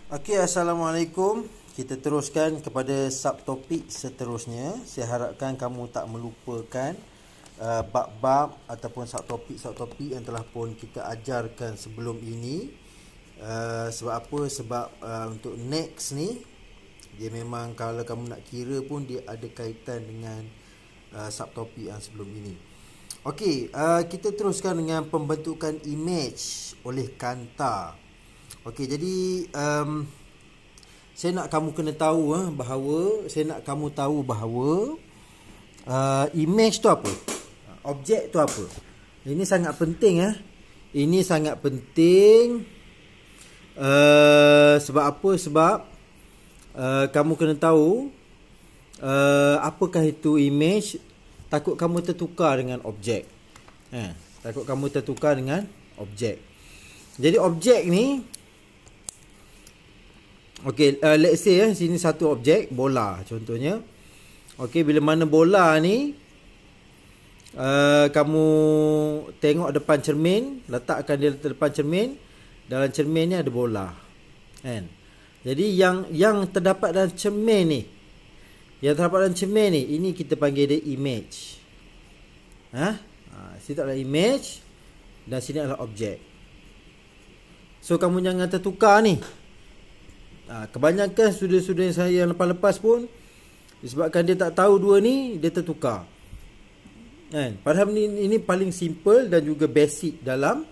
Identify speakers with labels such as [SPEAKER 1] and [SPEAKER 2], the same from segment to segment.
[SPEAKER 1] Okey, Assalamualaikum. Kita teruskan kepada subtopik seterusnya. Saya harapkan kamu tak melupakan bab-bab ataupun subtopik yang telah pun kita ajarkan sebelum ini. Sebab apa? Sebab untuk next ni, dia memang kalau kamu nak kira pun dia ada kaitan dengan subtopik yang sebelum ini. Okey, kita teruskan dengan pembentukan image oleh Kantar. Okey, jadi saya nak kamu kena tahu bahawa image tu apa? Objek tu apa? Ini sangat penting . Ini sangat penting. Sebab apa? Sebab kamu kena tahu apakah itu image. Takut kamu tertukar dengan objek. Takut kamu tertukar dengan objek. Jadi objek ni, okey, let's say sini satu objek, bola contohnya. Okey, bila mana bola ni kamu tengok depan cermin, letakkan dia depan cermin, dalam cermin ni ada bola. Kan? Jadi yang terdapat dalam cermin ni, ini kita panggil dia image. Sini adalah image dan sini adalah objek. So kamu jangan tertukar ni. Kebanyakan student-student saya yang lepas-lepas pun, disebabkan dia tak tahu dua ni, dia tertukar. Padahal ini paling simple dan juga basic dalam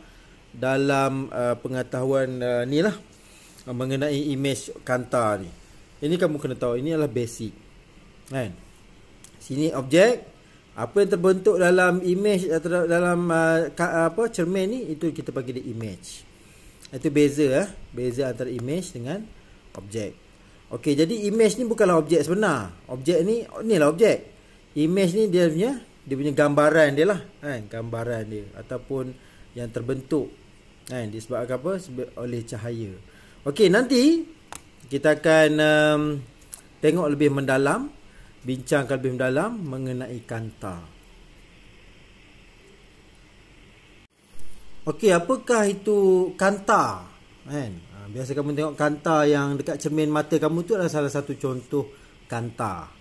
[SPEAKER 1] pengetahuan ni lah, mengenai image Kantar ni. Ini kamu kena tahu, ini adalah basic. Sini objek, apa yang terbentuk dalam image atau dalam cermin ni, itu kita panggil dia image. Itu beza antara image dengan objek. Okey, jadi image ni bukanlah objek sebenar. Objek ni lah objek. Image ni dia punya gambaran dia lah, gambaran dia ataupun yang terbentuk disebabkan apa? Oleh cahaya. Okey, nanti kita akan tengok lebih mendalam, bincangkan lebih mendalam mengenai Kantar. Okey, apakah itu Kantar? Biasa kamu tengok Kantar yang dekat cermin mata kamu tu adalah salah satu contoh Kantar.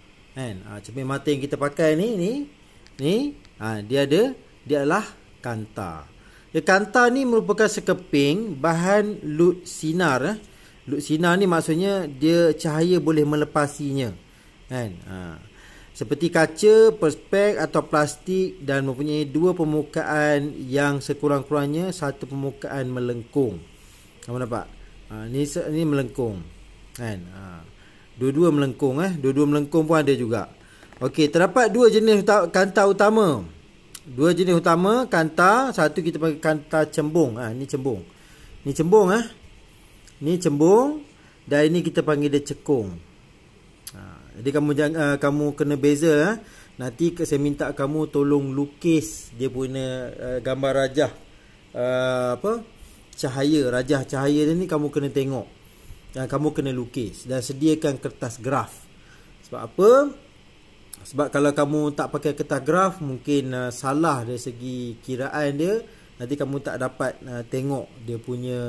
[SPEAKER 1] Cermin mata yang kita pakai ni dia adalah Kantar. Kantar ni merupakan sekeping bahan lut sinar. Lut sinar ni maksudnya dia cahaya boleh melepasinya. Seperti kaca, perspek atau plastik, dan mempunyai dua permukaan yang sekurang-kurangnya satu permukaan melengkung. Kamu nampak? Ni melengkung. Dua-dua melengkung. Dua-dua melengkung pun ada juga. Okey, terdapat dua jenis Kantar utama. Dua jenis utama Kantar. Satu kita panggil Kantar cembung. Ni cembung. Ni cembung. Ni cembung. Dan ini kita panggil dia cekung. Jadi kamu kena beza. Nanti saya minta kamu tolong lukis dia punya gambar rajah cahaya, rajah cahaya dia ni kamu kena tengok. Dan kamu kena lukis dan sediakan kertas graf. Sebab apa? Sebab kalau kamu tak pakai kertas graf, mungkin salah dari segi kiraan dia. Nanti kamu tak dapat tengok dia punya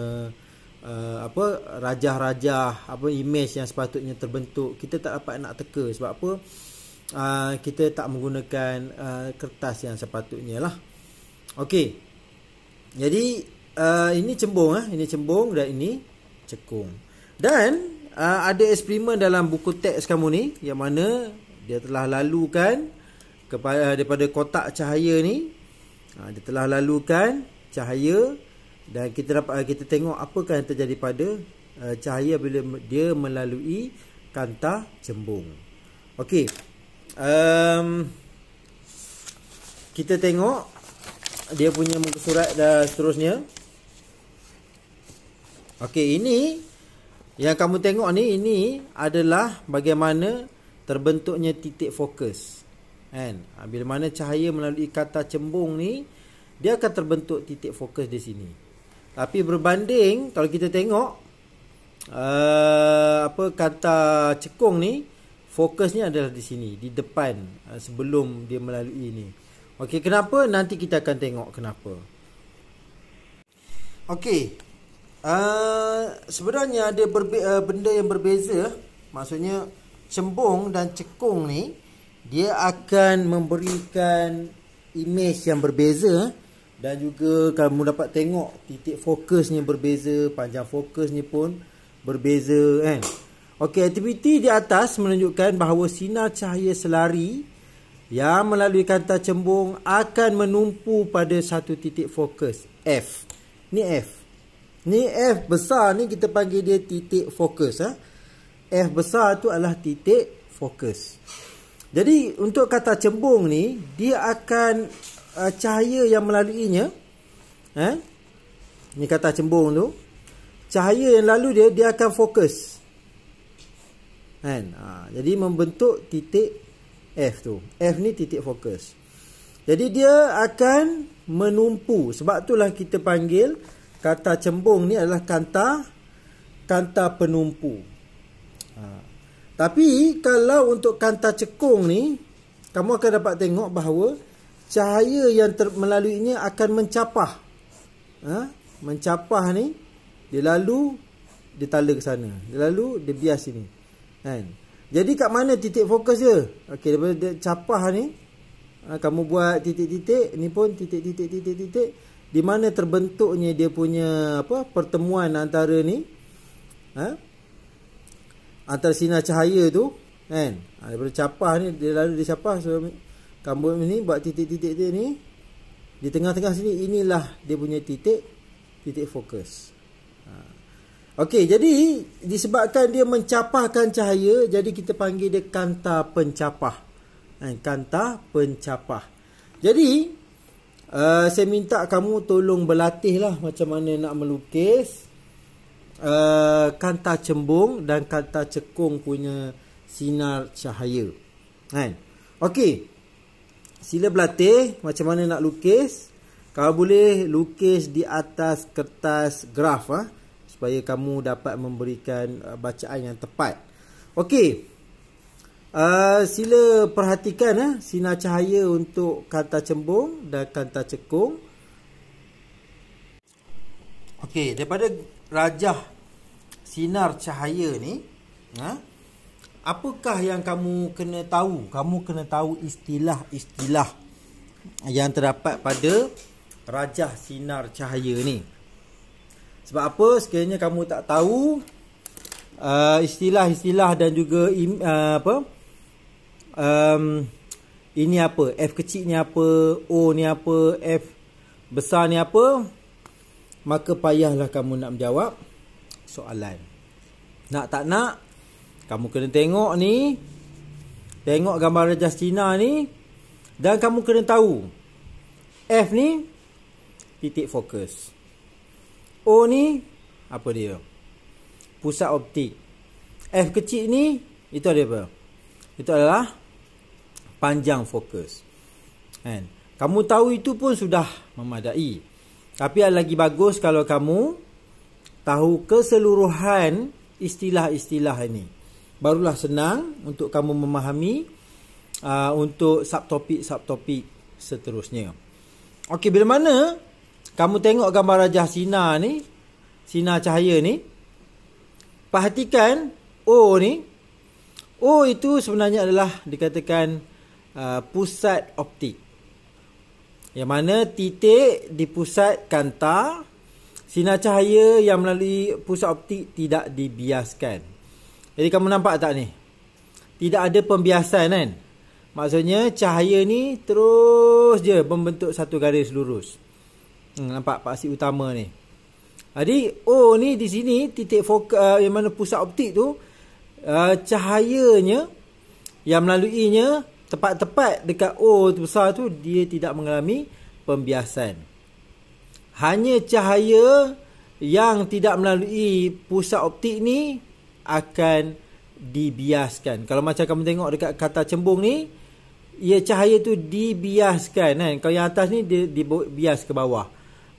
[SPEAKER 1] rajah-rajah, image yang sepatutnya terbentuk. Kita tak dapat nak teka. Sebab apa? Kita tak menggunakan kertas yang sepatutnya lah. Okey. Jadi ini cembung. Ini cembung dan ini cekung. Dan ada eksperimen dalam buku teks kamu ni, yang mana dia telah lalukan daripada kotak cahaya ni. Dia telah lalukan cahaya. Dan kita tengok apakah yang terjadi pada cahaya bila dia melalui Kantar cembung. Okey. Kita tengok dia punya muka surat dan seterusnya. Okey, ini yang kamu tengok ni, ini adalah bagaimana terbentuknya titik fokus. Bila mana cahaya melalui Kantar cembung ni, dia akan terbentuk titik fokus di sini. Tapi berbanding kalau kita tengok Kantar cekung ni, fokusnya adalah di sini, di depan, sebelum dia melalui ini. Okey, kenapa? Nanti kita akan tengok kenapa. Okey. Sebenarnya ada benda yang berbeza. Maksudnya cembung dan cekung ni dia akan memberikan image yang berbeza, dan juga kamu dapat tengok titik fokusnya berbeza, panjang fokusnya pun berbeza kan. Okey, aktiviti di atas menunjukkan bahawa sinar cahaya selari yang melalui kanta cembung akan menumpu pada satu titik fokus F. Ni F. Ni F besar ni kita panggil dia titik fokus. F besar tu adalah titik fokus. Jadi untuk kata cembung ni, dia akan cahaya yang melaluinya, ni kata cembung tu, cahaya yang lalu dia akan fokus kan. Jadi membentuk titik F tu. F ni titik fokus. Jadi dia akan menumpu. Sebab itulah kita panggil kata cembung ni adalah kanta penumpu. Tapi kalau untuk kanta cekung ni, kamu akan dapat tengok bahawa cahaya yang melaluinya akan mencapah. Mencapah ni, dia lalu dia tala ke sana, dia lalu dia bias sini kan. Jadi kat mana titik fokus dia? Okey, daripada dia capah ni, kamu buat titik-titik, ni pun titik-titik, di mana terbentuknya dia punya pertemuan antara ni, antara sinar cahaya tu kan. Daripada capah ni dia lalu dia capah, so kamu ni buat titik-titik ni di tengah-tengah sini, inilah dia punya titik fokus. Okey, jadi disebabkan dia mencapahkan cahaya, jadi kita panggil dia kanta pencapah. Kanta pencapah. Jadi saya minta kamu tolong berlatihlah macam mana nak melukis kanta cembung dan kanta cekung punya sinar cahaya kan. Okey, sila berlatih macam mana nak lukis. Kalau boleh lukis di atas kertas graf supaya kamu dapat memberikan bacaan yang tepat. Okey, sila perhatikan sinar cahaya untuk kanta cembung dan kanta cekung. Okey, daripada rajah sinar cahaya ni, apakah yang kamu kena tahu? Kamu kena tahu istilah-istilah yang terdapat pada rajah sinar cahaya ni. Sebab apa? Sekiranya kamu tak tahu istilah-istilah dan juga ini apa, F kecil ni apa, O ni apa, F besar ni apa, maka payahlah kamu nak menjawab soalan. Nak tak nak, kamu kena tengok ni, tengok gambar rajah sinar ni, dan kamu kena tahu F ni titik fokus, O ni apa dia? Pusat optik. F kecil ni itu ada apa? Itu adalah panjang fokus. Kan? Kamu tahu itu pun sudah memadai. Tapi lagi bagus kalau kamu tahu keseluruhan istilah-istilah ini. Barulah senang untuk kamu memahami untuk subtopik-subtopik seterusnya. Okey, bila mana kamu tengok gambar rajah sinar ni, sinar cahaya ni, perhatikan O ni. O itu sebenarnya adalah dikatakan pusat optik. Yang mana titik di pusat kanta, sinar cahaya yang melalui pusat optik tidak dibiaskan. Jadi kamu nampak tak ni? Tidak ada pembiasan kan? Maksudnya cahaya ni terus je membentuk satu garis lurus. Nampak paksi utama ni. Jadi O ni di sini titik fokus yang mana pusat optik tu, cahayanya yang melaluinya tepat-tepat dekat O tu besar tu, dia tidak mengalami pembiasan. Hanya cahaya yang tidak melalui pusat optik ni akan dibiaskan. Kalau macam kamu tengok dekat kata cembung ni, ia cahaya tu dibiaskan kan. Kalau yang atas ni dia dibias ke bawah.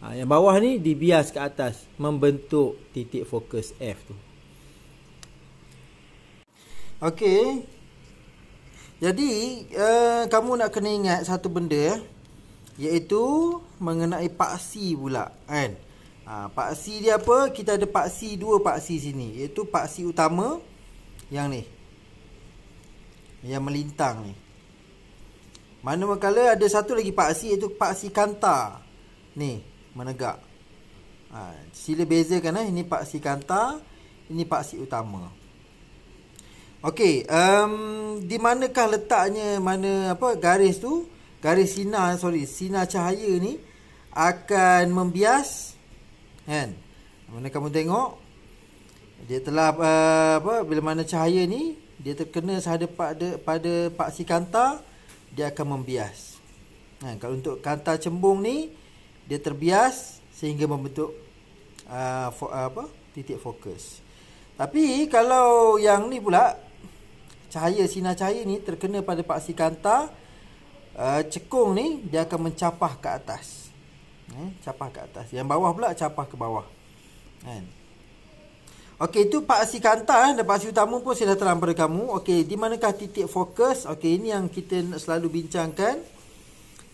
[SPEAKER 1] Yang bawah ni dibias ke atas, membentuk titik fokus F tu. Okey. Jadi kamu nak kena ingat satu benda, iaitu mengenai paksi pula kan. Paksi dia apa? Kita ada dua paksi sini, iaitu paksi utama yang ni, yang melintang ni. Manakala ada satu lagi paksi, iaitu paksi kanta ni, menegak. Sila bezakan, ini paksi kanta, ini paksi utama. Okey, di manakah letaknya, garis tu, garis sinar cahaya ni akan membias, kan? Mana kamu tengok dia telah bila mana cahaya ni dia terkena sehada pada paksi kanta, dia akan membias. Kalau untuk kanta cembung ni, dia terbias sehingga membentuk titik fokus. Tapi kalau yang ni pula, sinar cahaya ni terkena pada paksi kanta, cekung ni dia akan mencapah ke atas. Capah ke atas. Yang bawah pula capah ke bawah. Okey, itu paksi kanta dan paksi utama pun saya dah terang pada kamu. Okey, di manakah titik fokus? Okey, ini yang kita selalu bincangkan,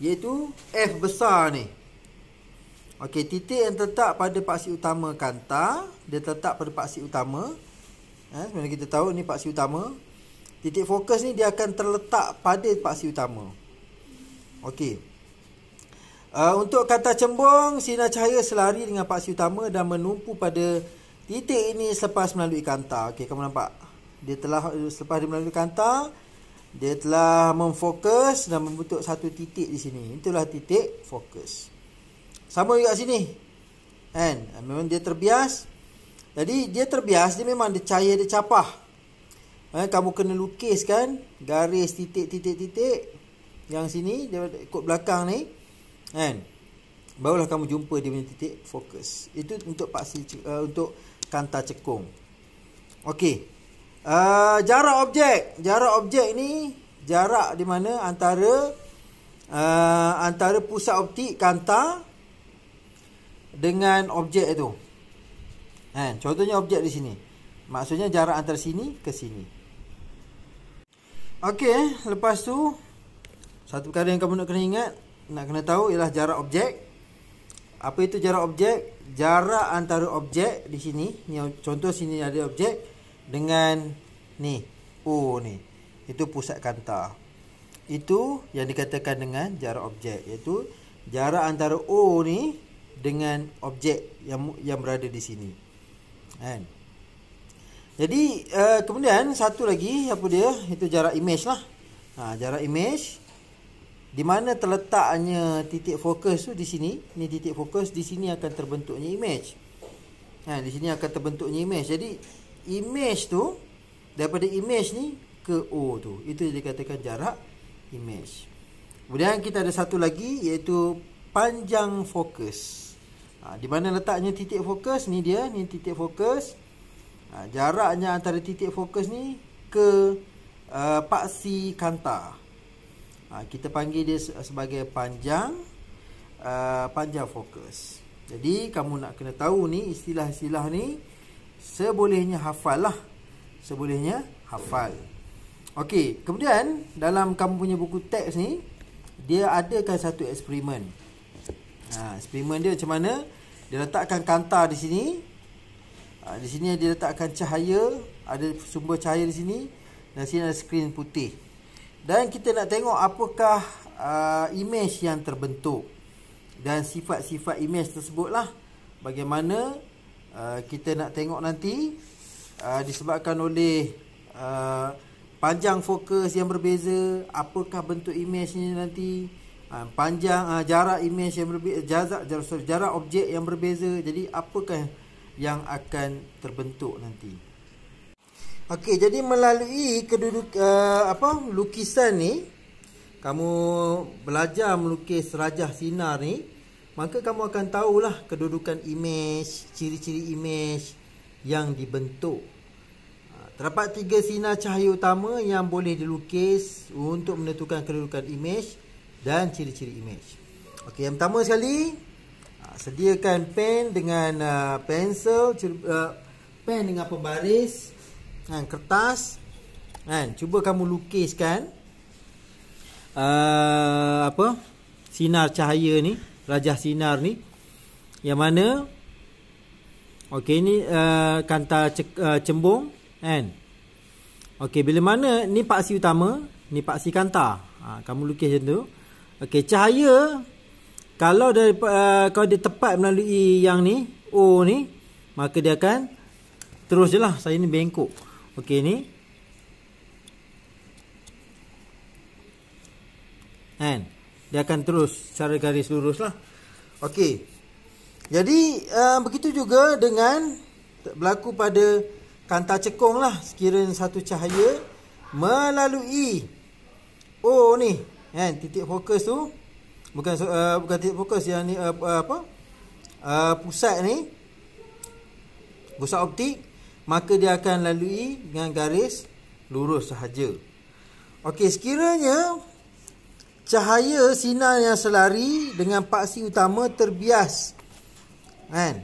[SPEAKER 1] iaitu F besar ni. Okey, titik yang terletak pada paksi utama kanta, dia terletak pada paksi utama. Sebenarnya kita tahu ni paksi utama. Titik fokus ni dia akan terletak pada paksi utama. Okey. Untuk kanta cembung, sinar cahaya selari dengan paksi utama dan menumpu pada titik ini selepas melalui kanta. Okey, kamu nampak? Selepas dia melalui kanta, dia telah memfokus dan membentuk satu titik di sini. Itulah titik fokus. Sama juga sini. Memang dia terbias. Jadi dia terbias, dia memang cahaya dia capah. Kamu kena lukiskan garis titik-titik yang sini, dia ikut belakang ni. Barulah kamu jumpa dia punya titik fokus. Itu untuk untuk kanta cekung. Okey. Jarak objek ni jarak di mana antara pusat optik kanta dengan objek itu. Contohnya objek di sini. Maksudnya jarak antara sini ke sini. Okey, lepas tu satu perkara yang kamu nak kena tahu ialah jarak objek. Apa itu jarak objek? Jarak antara objek di sini, ni contoh sini ada objek dengan ni O ni. Itu pusat kanta. Itu yang dikatakan dengan jarak objek, iaitu jarak antara O ni dengan objek yang berada di sini. Jadi kemudian satu lagi apa dia? Itu jarak image lah. Jarak image, di mana terletaknya titik fokus tu di sini. Ni titik fokus, di sini akan terbentuknya image. Di sini akan terbentuknya image. Jadi image tu, daripada image ni ke O tu, itu yang dikatakan jarak image. Kemudian kita ada satu lagi, iaitu panjang fokus. Di mana letaknya titik fokus ni dia, ni titik fokus. Jaraknya antara titik fokus ni ke paksi kanta. Kita panggil dia sebagai panjang fokus. Jadi kamu nak kena tahu ni istilah-istilah ni, sebolehnya hafal lah. Sebolehnya hafal. Okey, kemudian dalam kamu punya buku teks ni, dia adakan satu eksperimen. Eksperimen dia macam mana? Dia letakkan kanta di sini. Di sini dia letakkan cahaya, ada sumber cahaya di sini, dan sini ada skrin putih. Dan kita nak tengok apakah image yang terbentuk dan sifat-sifat image tersebutlah. Bagaimana kita nak tengok nanti, disebabkan oleh panjang fokus yang berbeza, apakah bentuk image ni nanti, jarak image yang berbeza, jarak objek yang berbeza. Jadi apakah yang akan terbentuk nanti. Okey, jadi melalui lukisan ni, kamu belajar melukis rajah sinar ni, maka kamu akan tahulah kedudukan image, ciri-ciri image yang dibentuk. Terdapat 3 sinar cahaya utama yang boleh dilukis untuk menentukan kedudukan image dan ciri-ciri image. Okey, yang pertama sekali, sediakan pen dengan pensel, pen dengan pembaris, kertas. Cuba kamu lukiskan sinar cahaya ni, rajah sinar ni, yang mana Okey, ini kanta cembung kan. Okey, bila mana ni paksi utama, ni paksi kanta. Kamu lukis macam tu. Okey, cahaya kalau kalau dia tepat melalui yang ni O ni, maka dia akan terus je lah. Saya ni bengkok. Okey, ni kan, dia akan terus secara garis lurus lah. Okey, jadi begitu juga dengan berlaku pada kanta cekung lah. Sekiranya satu cahaya melalui O ni kan, titik fokus tu bukan titik fokus yang ni pusat ni, pusat optik, maka dia akan lalui dengan garis lurus sahaja. Okey, sekiranya cahaya sinar yang selari dengan paksi utama terbias kan,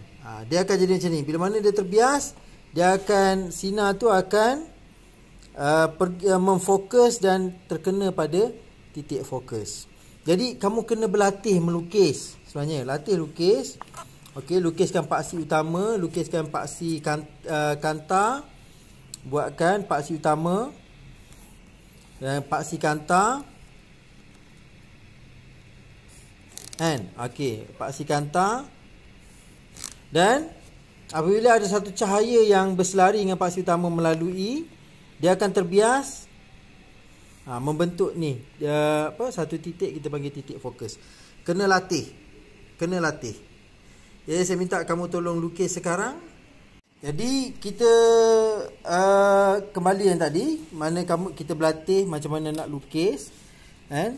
[SPEAKER 1] dia akan jadi macam ni. Bila mana dia terbias, dia akan, sinar tu akan memfokus dan terkena pada titik fokus. Jadi kamu kena berlatih melukis sebenarnya. Latih lukis. Okey, lukiskan paksi utama, lukiskan paksi kanta, buatkan paksi utama dan paksi kanta kan. Okey, paksi kanta. Dan apabila ada satu cahaya yang berselari dengan paksi utama melalui, dia akan terbias, membentuk ni satu titik, kita panggil titik fokus. Kena latih. Jadi saya minta kamu tolong lukis sekarang. Jadi kita kembali yang tadi, mana kita berlatih macam mana nak lukis kan.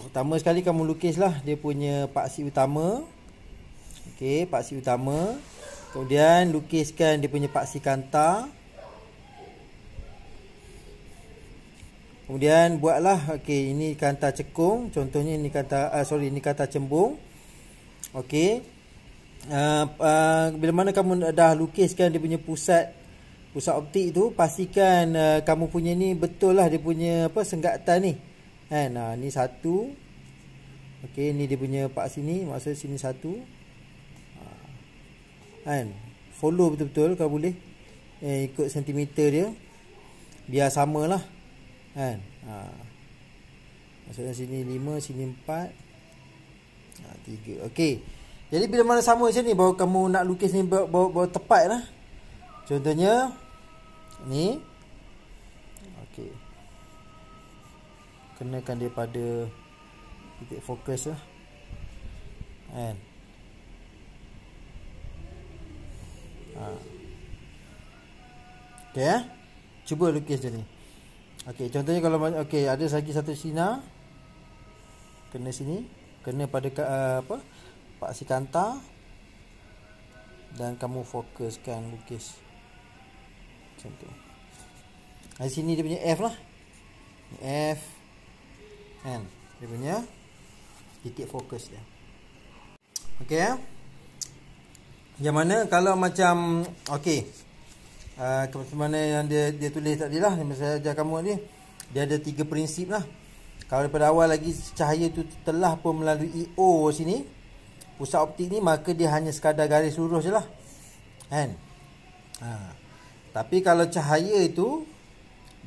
[SPEAKER 1] Pertama sekali kamu lukislah dia punya paksi utama. Okey, paksi utama. Kemudian lukiskan dia punya paksi kanta. Kemudian buatlah, okey, ini kanta cekung, contohnya ini ini kanta cembung. Okey. Bila mana kamu dah lukiskan dia punya pusat optik tu, pastikan kamu punya ni betul lah dia punya senggatan ni. Kan? Ni satu. Okey, ni dia punya paksi ni, maksud sini satu. Kan, follow betul-betul kalau boleh, ikut sentimeter dia biar samalah kan. Maksudnya sini 5, sini 4, 3. Okey, jadi bila mana sama macam ni, baru kamu nak lukis ni baru tepat lah. Contohnya ni. Okey, kenakan dia pada titik fokus lah kan. Okey, cuba lukis je ni. Okey, contohnya kalau ada lagi satu sinar kena sini, kena pada paksi kanta, dan kamu fokuskan lukis macam tu. Di sini dia punya F lah. F kan, dia punya titik fokus dia. Okey, yang mana kalau macam mana yang dia tulis tadi lah, yang saya ajar kamu ni, dia ada 3 prinsip lah. Kalau daripada awal lagi cahaya tu telah pun melalui O sini, pusat optik ni, maka dia hanya sekadar garis lurus je lah kan. Tapi kalau cahaya itu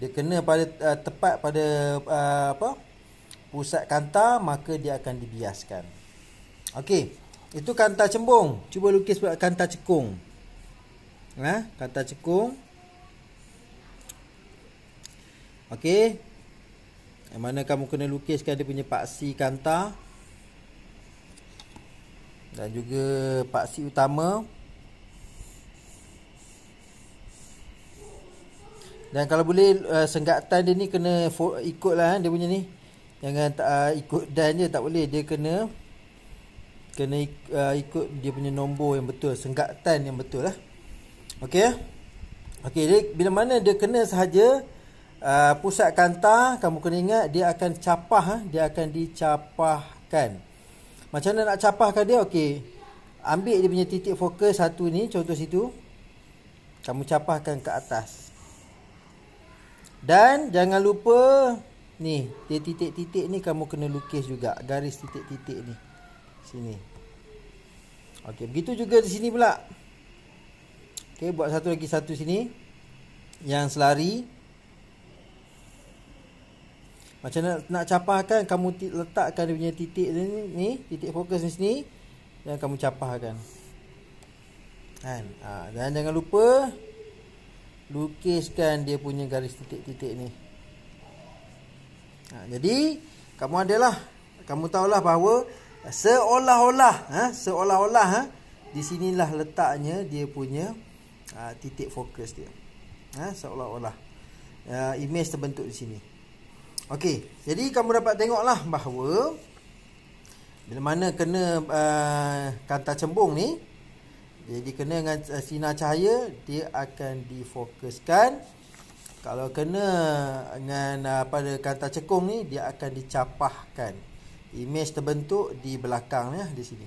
[SPEAKER 1] dia kena pada tepat pada pusat kanta, maka dia akan dibiaskan. Okey, itu kanta cembung. Cuba lukis kanta cekung. Kanta cekung. Okey. Yang mana kamu kena lukiskan dia punya paksi kanta dan juga paksi utama. Dan kalau boleh senggatan dia ni kena ikutlah dia punya ni. Jangan ikut dan je, tak boleh. Dia kena ikut dia punya nombor yang betul, senggatan yang betul lah. Okey. Okey, bila mana dia kena sahaja pusat kanta, kamu kena ingat dia akan capah, dia akan dicapahkan. Macam mana nak capahkan dia? Okey, ambil dia punya titik fokus satu ni, contoh situ, kamu capahkan ke atas. Dan jangan lupa ni, dia titik-titik ni kamu kena lukis juga, garis titik-titik ni sini. Okey, begitu juga di sini pula. Okey, buat satu sini yang selari. Macam nak capahkan, kamu letakkan dia punya titik ni, titik fokus di sini dan kamu capahkan. Kan? Dan jangan lupa lukiskan dia punya garis titik-titik ni. Jadi kamu tahulah bahawa seolah-olah di sinilah letaknya dia punya titik fokus dia. Seolah-olah image terbentuk di sini. Okey, jadi kamu dapat tengoklah bahawa bila mana kena kanta cembung ni, jadi kena dengan sinar cahaya, dia akan difokuskan. Kalau kena dengan pada kanta cekung ni, dia akan dicapahkan. Image terbentuk di belakang di sini.